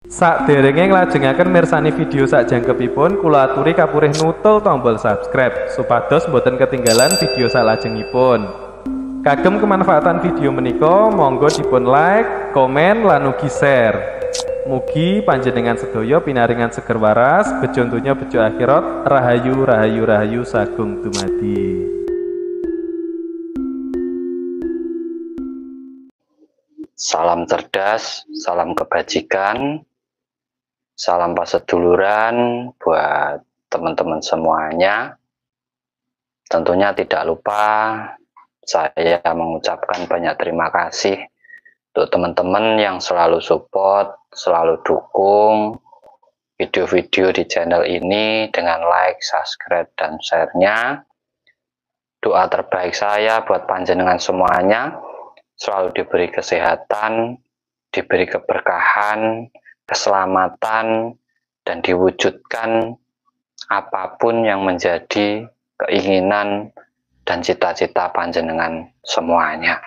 Sakderenge nglajengaken mirsani video sakjangkepipun, kula aturi kapurih nutul tombol subscribe supados boten ketinggalan video salajengipun. Kagem kemanfaatan video menika, monggo dipun like, komen, lan ugi share. Mugi panjenengan sedaya pinaringan seger waras, bejo donya bejo akhirat, rahayu rahayu rahayu sagung dumadi. Salam cerdas, salam kebajikan, salam paseduluran buat teman-teman semuanya. Tentunya tidak lupa saya mengucapkan banyak terima kasih untuk teman-teman yang selalu support, selalu dukung video-video di channel ini dengan like, subscribe, dan share-nya. Doa terbaik saya buat panjenengan semuanya selalu diberi kesehatan, diberi keberkahan, keselamatan, dan diwujudkan apapun yang menjadi keinginan dan cita-cita panjenengan semuanya.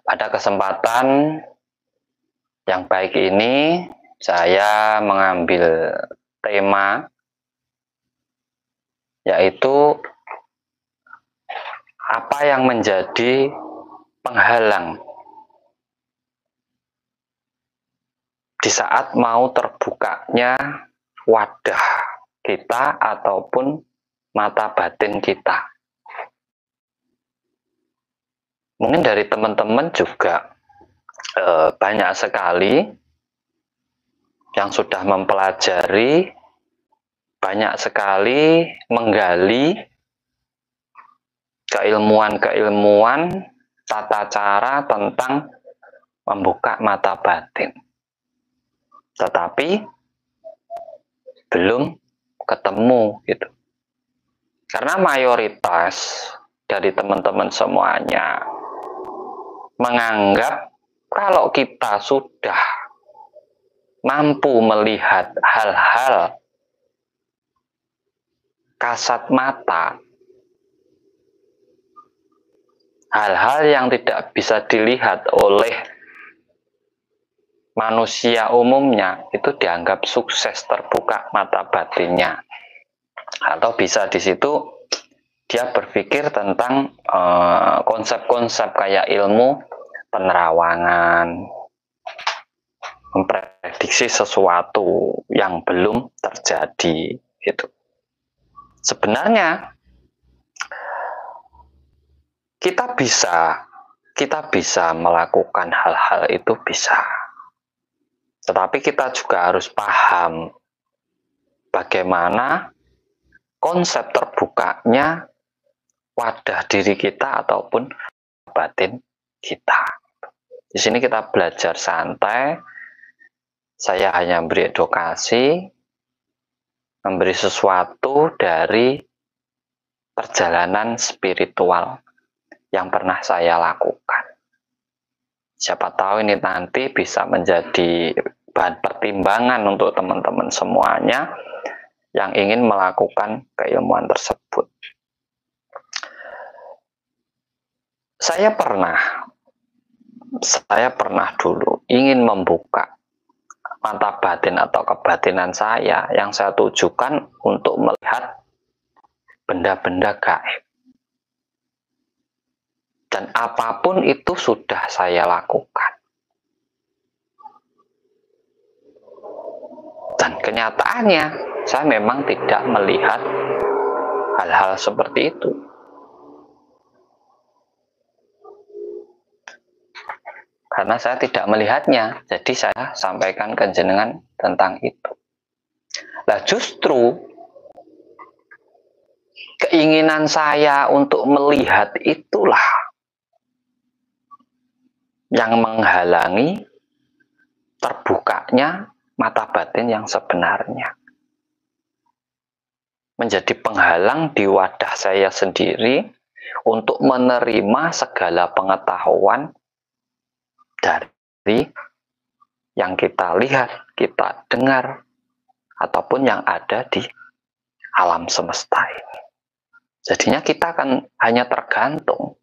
Pada kesempatan yang baik ini, saya mengambil tema yaitu apa yang menjadi penghalang di saat mau terbukanya wadah kita ataupun mata batin kita. Mungkin dari teman-teman juga banyak sekali yang sudah mempelajari, banyak sekali menggali keilmuan-keilmuan tata cara tentang membuka mata batin. Tetapi belum ketemu gitu. Karena mayoritas dari teman-teman semuanya menganggap kalau kita sudah mampu melihat hal-hal kasat mata, hal-hal yang tidak bisa dilihat oleh manusia umumnya, itu dianggap sukses terbuka mata batinnya. Atau bisa di situ dia berpikir tentang konsep-konsep kayak ilmu penerawangan, memprediksi sesuatu yang belum terjadi gitu. Sebenarnya kita bisa melakukan hal-hal itu bisa. Tetapi kita juga harus paham bagaimana konsep terbukanya wadah diri kita ataupun batin kita. Di sini kita belajar santai. Saya hanya memberi edukasi, memberi sesuatu dari perjalanan spiritual yang pernah saya lakukan. Siapa tahu ini nanti bisa menjadi bahan pertimbangan untuk teman-teman semuanya yang ingin melakukan keilmuan tersebut. Saya pernah dulu ingin membuka mata batin atau kebatinan saya yang saya tujukan untuk melihat benda-benda gaib. Dan apapun itu sudah saya lakukan. Dan kenyataannya saya memang tidak melihat hal-hal seperti itu. Karena saya tidak melihatnya, jadi saya sampaikan ke jenengan tentang itu. Nah, justru keinginan saya untuk melihat itulah yang menghalangi terbukanya mata batin yang sebenarnya. Menjadi penghalang di wadah saya sendiri untuk menerima segala pengetahuan dari yang kita lihat, kita dengar, ataupun yang ada di alam semesta ini. Jadinya kita akan hanya tergantung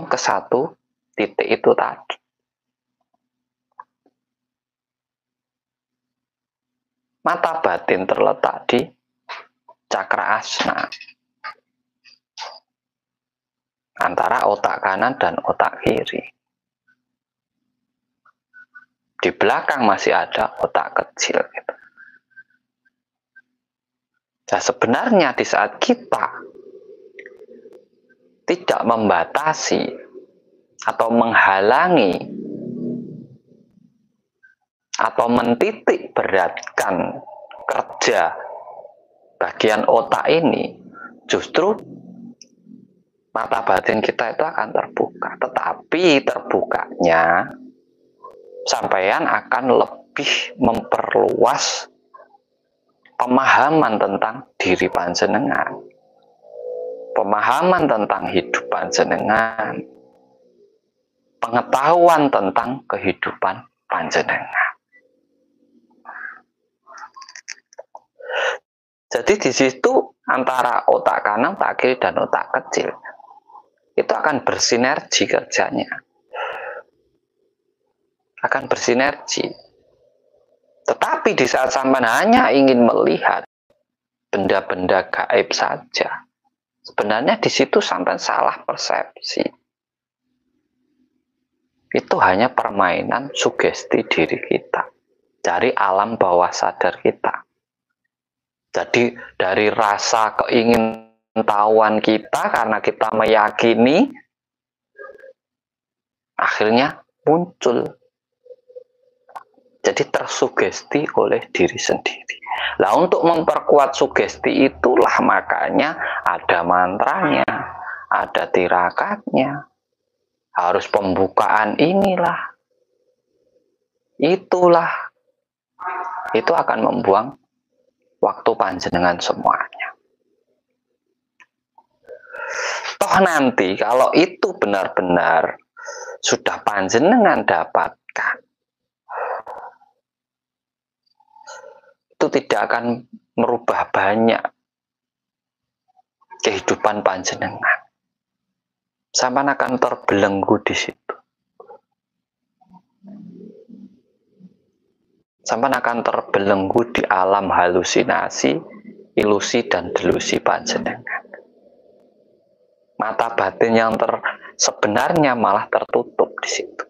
ke satu titik itu tadi. Mata batin terletak di cakra asna, antara otak kanan dan otak kiri. Di belakang masih ada otak kecil. Gitu. Nah, sebenarnya di saat kita tidak membatasi atau menghalangi atau mentitik beratkan kerja bagian otak ini, justru mata batin kita itu akan terbuka. Tetapi terbukanya sampeyan akan lebih memperluas pemahaman tentang diri panjenengan, pemahaman tentang hidup panjenengan, pengetahuan tentang kehidupan panjenengan. Jadi di situ antara otak kanan, otak kiri, dan otak kecil itu akan bersinergi kerjanya, akan bersinergi. Tetapi di saat sampean hanya ingin melihat benda-benda gaib saja, sebenarnya di situ sampean salah persepsi. Itu hanya permainan sugesti diri kita dari alam bawah sadar kita. Jadi dari rasa keingintahuan kita karena kita meyakini, akhirnya muncul. Jadi tersugesti oleh diri sendiri. Nah, untuk memperkuat sugesti itulah makanya ada mantranya, ada tirakatnya, harus pembukaan inilah, itulah. Itu akan membuang waktu panjenengan semuanya. Toh nanti kalau itu benar-benar sudah panjenengan dapatkan, itu tidak akan merubah banyak kehidupan panjenengan. Sampai akan terbelenggu di situ. Sampai akan terbelenggu di alam halusinasi, ilusi, dan delusi panjenengan. Mata batin yang sebenarnya malah tertutup di situ.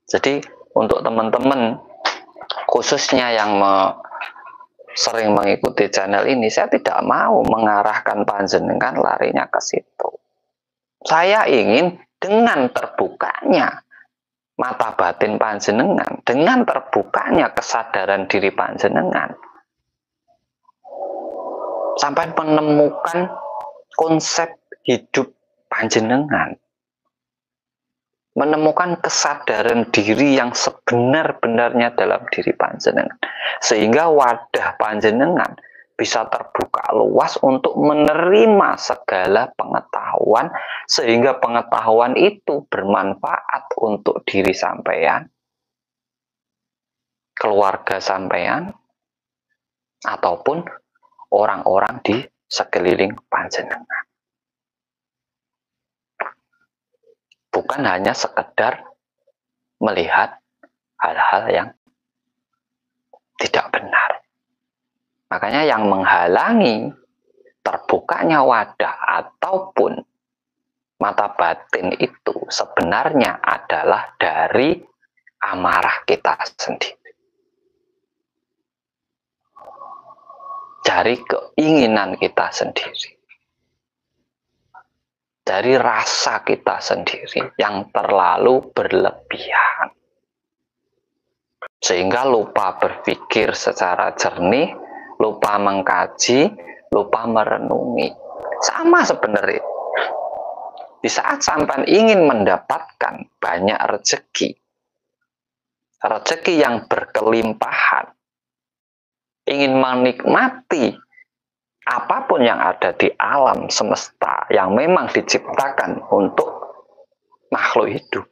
Jadi untuk teman-teman khususnya yang sering mengikuti channel ini, saya tidak mau mengarahkan panjenengan larinya ke situ. Saya ingin dengan terbukanya mata batin panjenengan, dengan terbukanya kesadaran diri panjenengan, sampai menemukan konsep hidup panjenengan, menemukan kesadaran diri yang sebenar-benarnya dalam diri panjenengan, sehingga wadah panjenengan bisa terbuka luas untuk menerima segala pengetahuan, sehingga pengetahuan itu bermanfaat untuk diri sampean, keluarga sampean, ataupun orang-orang di sekeliling panjenengan. Bukan hanya sekedar melihat hal-hal yang tidak benar. Makanya yang menghalangi terbukanya wadah ataupun mata batin itu sebenarnya adalah dari amarah kita sendiri. Dari keinginan kita sendiri. Dari rasa kita sendiri yang terlalu berlebihan. Sehingga lupa berpikir secara jernih, lupa mengkaji, lupa merenungi. Sama sebenarnya. Di saat sampai ingin mendapatkan banyak rezeki, rezeki yang berkelimpahan, ingin menikmati apapun yang ada di alam semesta yang memang diciptakan untuk makhluk hidup.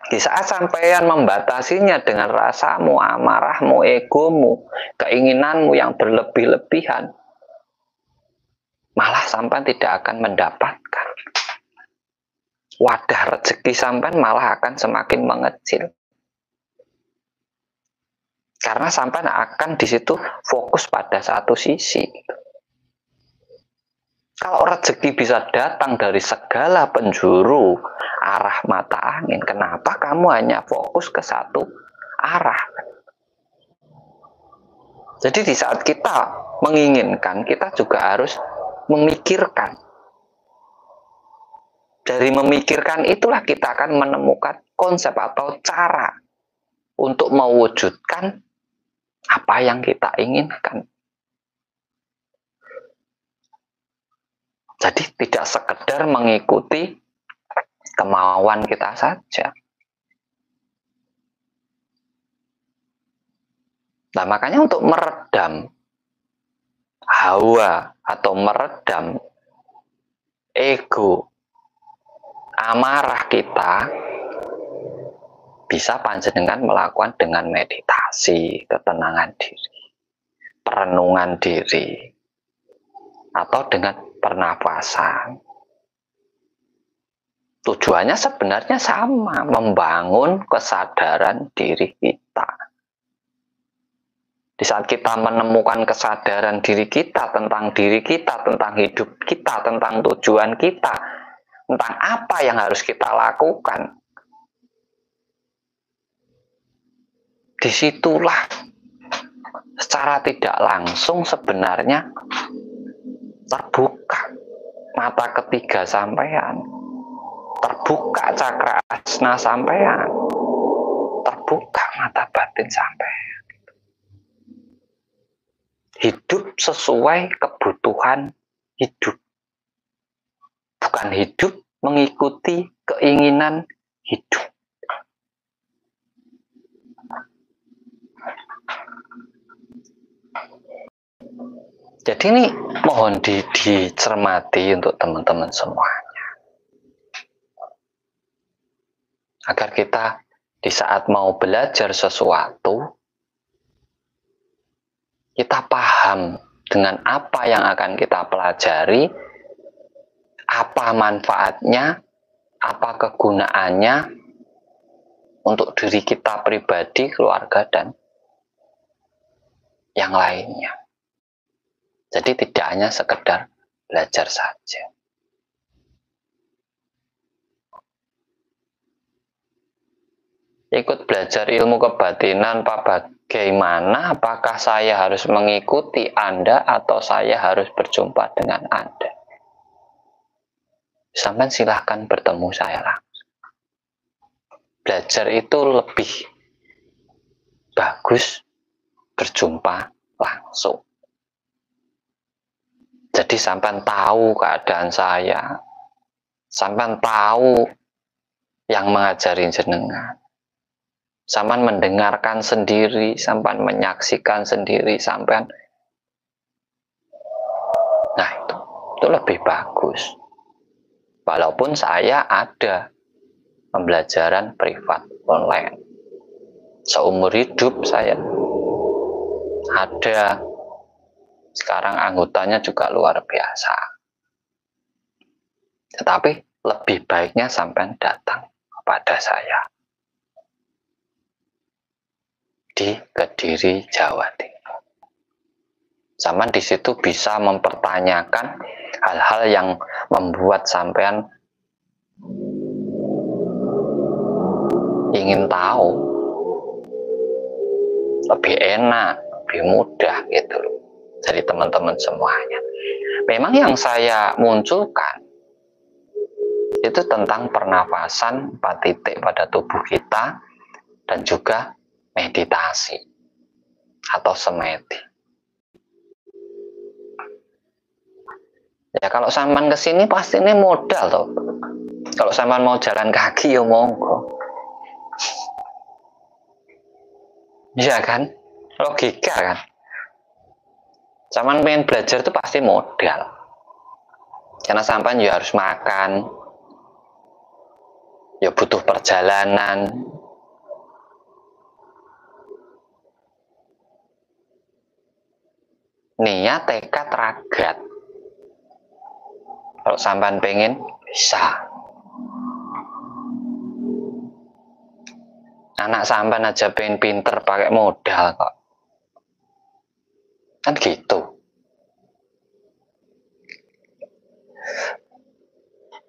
Di saat sampean membatasinya dengan rasamu, amarahmu, egomu, keinginanmu yang berlebih-lebihan, malah sampean tidak akan mendapatkan. Wadah rezeki sampean malah akan semakin mengecil. Karena sampean akan di situ fokus pada satu sisi. Kalau rezeki bisa datang dari segala penjuru arah mata angin, kenapa kamu hanya fokus ke satu arah? Jadi di saat kita menginginkan, kita juga harus memikirkan. Dari memikirkan itulah kita akan menemukan konsep atau cara untuk mewujudkan apa yang kita inginkan. Jadi tidak sekedar mengikuti kemauan kita saja. Nah, makanya untuk meredam hawa atau meredam ego, amarah kita, bisa panjenengan melakukan dengan meditasi, ketenangan diri, perenungan diri, atau dengan pernapasan. Tujuannya sebenarnya sama, membangun kesadaran diri kita. Di saat kita menemukan kesadaran diri kita, tentang hidup kita, tentang tujuan kita, tentang apa yang harus kita lakukan, disitulah secara tidak langsung sebenarnya terbuka mata ketiga sampean, terbuka cakra asna sampean, terbuka mata batin sampean. Hidup sesuai kebutuhan hidup, bukan hidup mengikuti keinginan hidup. Jadi ini mohon dicermati untuk teman-teman semuanya, agar kita di saat mau belajar sesuatu, kita paham dengan apa yang akan kita pelajari, apa manfaatnya, apa kegunaannya untuk diri kita pribadi, keluarga, dan yang lainnya. Jadi tidak hanya sekedar belajar saja. Ikut belajar ilmu kebatinan, Pak, bagaimana? Apakah saya harus mengikuti Anda atau saya harus berjumpa dengan Anda? Sampai silahkan bertemu saya langsung. Belajar itu lebih bagus berjumpa langsung. Jadi sampai tahu keadaan saya, sampai tahu yang mengajari jenengan, sampai mendengarkan sendiri, sampai menyaksikan sendiri, sampai nah itu lebih bagus. Walaupun saya ada pembelajaran privat online, seumur hidup saya ada. Sekarang anggotanya juga luar biasa. Tetapi lebih baiknya sampai datang kepada saya di Kediri, Jawa Timur. Sampai di situ bisa mempertanyakan hal-hal yang membuat sampean ingin tahu, lebih enak, lebih mudah gitu loh. Dari teman-teman semuanya. Memang yang saya munculkan itu tentang pernafasan 4 titik pada tubuh kita dan juga meditasi atau semedi. Ya kalau sampean kesini pasti ini modal toh. Kalau sampean mau jalan kaki ya monggo. Iya kan? Logika kan? Sampean pengen belajar itu pasti modal. Karena sampean ya harus makan, ya butuh perjalanan. Niat, tekad, ragat. Kalau sampean pengen, bisa. Anak sampean aja pengen pinter pakai modal kok. Kan gitu.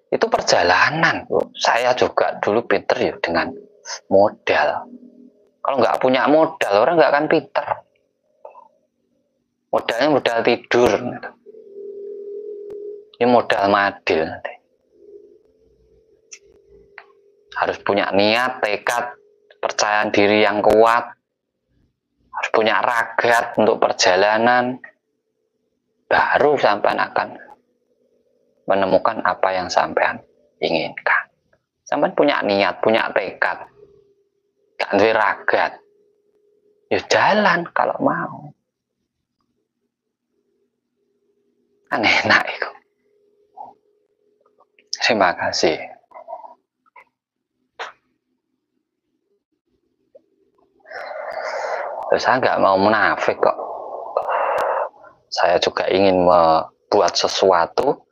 Itu perjalanan. Saya juga dulu pinter ya dengan modal. Kalau nggak punya modal, orang nggak akan pinter. Modalnya modal tidur. Ini modal madil nanti. Harus punya niat, tekad, percayaan diri yang kuat. Harus punya ragat untuk perjalanan. Baru sampean akan menemukan apa yang sampean inginkan. Sampean punya niat, punya tekad. Gak ada ragat. Ya jalan kalau mau. Kan enak itu. Terima kasih. Saya nggak mau munafik kok. Saya juga ingin membuat sesuatu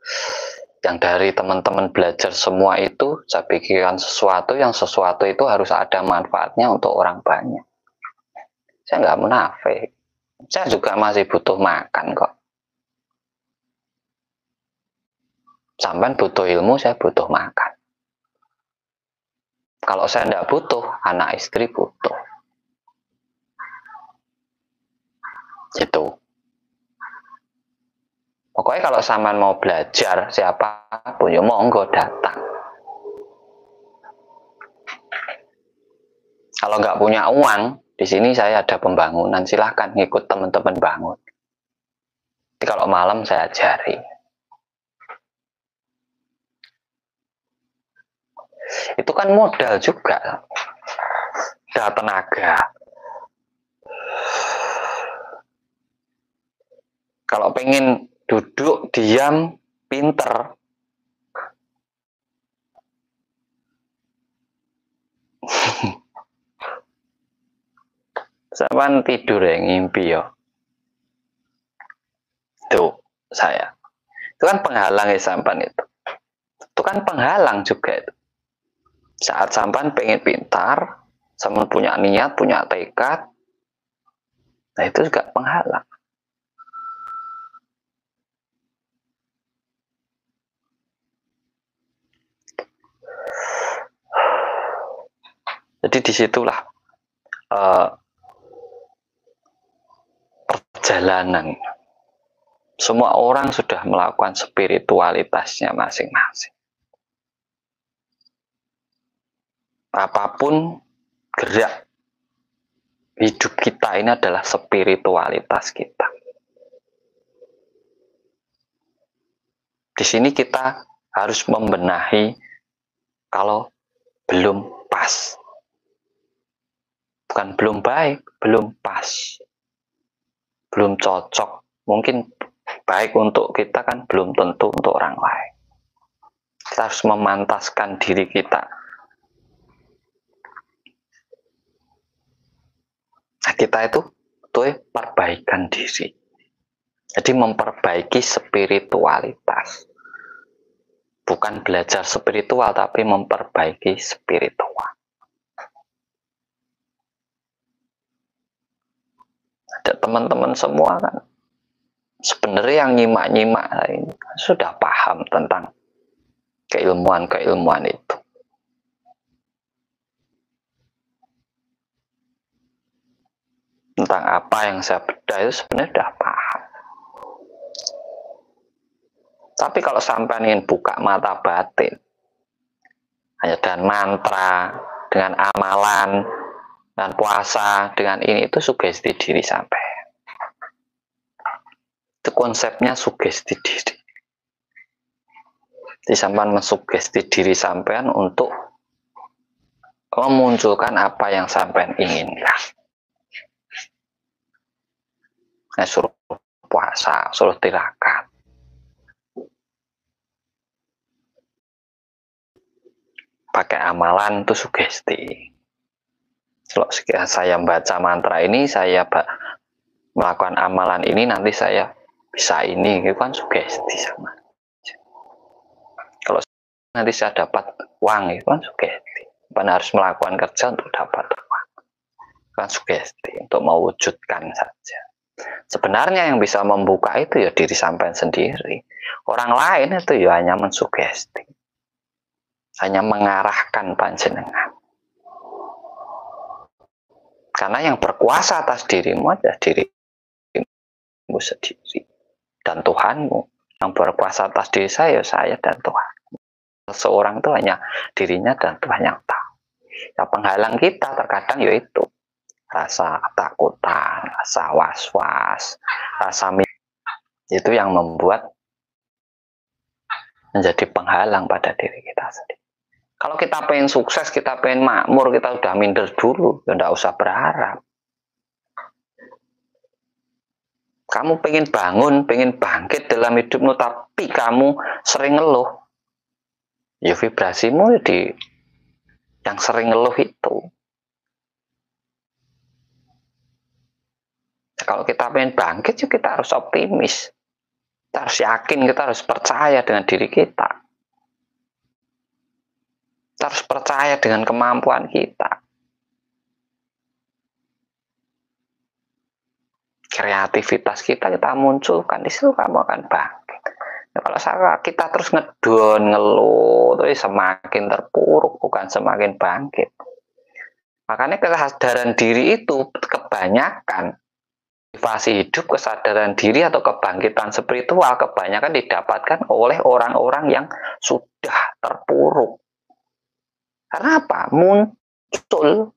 yang dari teman-teman belajar semua itu, saya pikirkan sesuatu itu harus ada manfaatnya untuk orang banyak. Saya nggak munafik. Saya juga masih butuh makan kok. Sampai butuh ilmu, saya butuh makan. Kalau saya nggak butuh, anak istri butuh. Gitu. Pokoknya kalau sampean mau belajar, siapapun ya monggo datang. Kalau nggak punya uang, di sini saya ada pembangunan, silahkan ngikut teman-teman bangun. Jadi kalau malam saya ajari. Itu kan modal juga. Ada tenaga. Kalau pengen duduk, diam, pinter, sampean tidur ya, ngimpi ya. Tuh, saya. Itu kan penghalang ya sampean itu. Itu kan penghalang juga itu. Saat sampean pengen pintar, sampean punya niat, punya tekad, nah itu juga penghalang. Jadi disitulah perjalanan. Semua orang sudah melakukan spiritualitasnya masing-masing. Apapun gerak hidup kita ini adalah spiritualitas kita. Di sini kita harus membenahi kalau belum pas. Bukan belum baik, belum pas. Belum cocok. Mungkin baik untuk kita kan belum tentu untuk orang lain. Kita harus memantaskan diri kita. Nah, kita itu perbaikan diri. Jadi memperbaiki spiritualitas. Bukan belajar spiritual, tapi memperbaiki spiritual. Ada teman-teman semua kan sebenarnya yang nyimak-nyimak ini sudah paham tentang keilmuan itu. Tentang apa yang saya bedah itu sebenarnya sudah paham. Tapi kalau sampai ingin buka mata batin hanya dengan mantra, dengan amalan, dengan puasa, dengan ini, itu sugesti diri sampai. Itu konsepnya sugesti diri. Jadi sampean mensugesti diri sampean untuk memunculkan apa yang sampean inginkan. Nah, suruh puasa, suruh tirakat. Pakai amalan itu sugesti. Kalau saya baca mantra ini, saya melakukan amalan ini, nanti saya bisa ini, itu kan sugesti sama. nanti saya dapat uang, itu kan sugesti. Bukan harus melakukan kerja untuk dapat uang, kan sugesti untuk mewujudkan saja. Sebenarnya yang bisa membuka itu ya diri sampean sendiri. Orang lain itu ya hanya mensugesti, hanya mengarahkan panjenengan. Karena yang berkuasa atas dirimu adalah dirimu sendiri dan Tuhanmu. Yang berkuasa atas diri saya dan Tuhan. Seseorang itu hanya dirinya dan Tuhan yang tahu. Ya, penghalang kita terkadang yaitu rasa ketakutan, rasa was-was, rasa itu yang membuat menjadi penghalang pada diri kita sendiri. Kalau kita pengen sukses, kita pengen makmur, kita udah minder dulu, ya enggak usah berharap. Kamu pengen bangun, pengen bangkit dalam hidupmu, tapi kamu sering ngeluh, ya vibrasimu di yang sering ngeluh itu. Kalau kita pengen bangkit, ya kita harus optimis. Kita harus yakin, kita harus percaya dengan diri kita. Kita harus percaya dengan kemampuan kita. Kreativitas kita munculkan, di situ kamu akan bangkit. Nah, kalau kita terus ngedon, ngeluh, terus semakin terpuruk, bukan semakin bangkit. Makanya kesadaran diri itu kebanyakan, motivasi hidup, kesadaran diri atau kebangkitan spiritual kebanyakan didapatkan oleh orang-orang yang sudah terpuruk. Karena apa? Muncul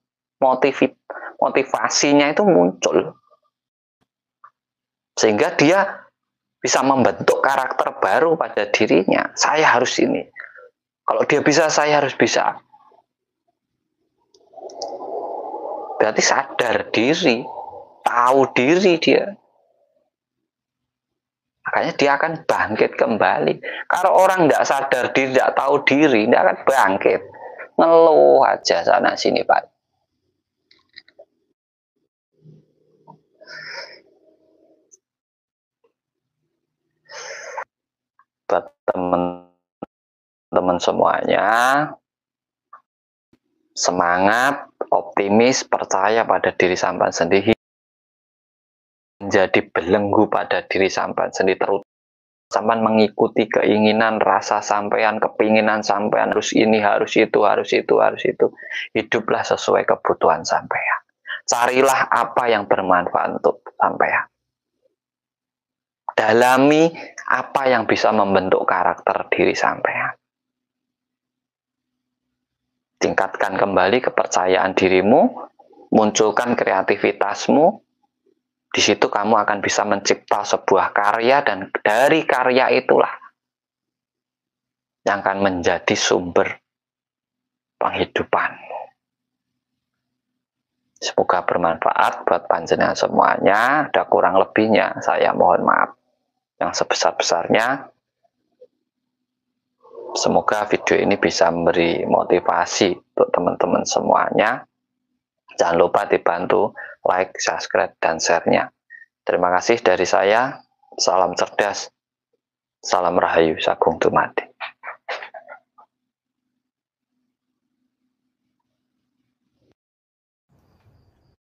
motivasinya itu muncul. Sehingga dia bisa membentuk karakter baru pada dirinya. Saya harus ini. Kalau dia bisa, saya harus bisa. Berarti sadar diri, tahu diri dia. Makanya dia akan bangkit kembali. Kalau orang tidak sadar diri, tidak tahu diri, dia akan bangkit. Ngeluh aja sana sini, Pak. Buat teman-teman semuanya, semangat, optimis, percaya pada diri sampean sendiri, menjadi belenggu pada diri sampean sendiri, terus sampean mengikuti keinginan, rasa sampean, kepinginan sampean, harus ini, harus itu, harus itu, harus itu. Hiduplah sesuai kebutuhan sampean. Carilah apa yang bermanfaat untuk sampean. Dalami apa yang bisa membentuk karakter diri sampean. Tingkatkan kembali kepercayaan dirimu, munculkan kreativitasmu. Di situ kamu akan bisa mencipta sebuah karya, dan dari karya itulah yang akan menjadi sumber penghidupan. Semoga bermanfaat buat panjenengan semuanya. Ada kurang lebihnya, saya mohon maaf yang sebesar-besarnya. Semoga video ini bisa memberi motivasi untuk teman-teman semuanya. Jangan lupa dibantu like, subscribe, dan share-nya. Terima kasih dari saya. Salam cerdas. Salam rahayu, Sagung Dumadi.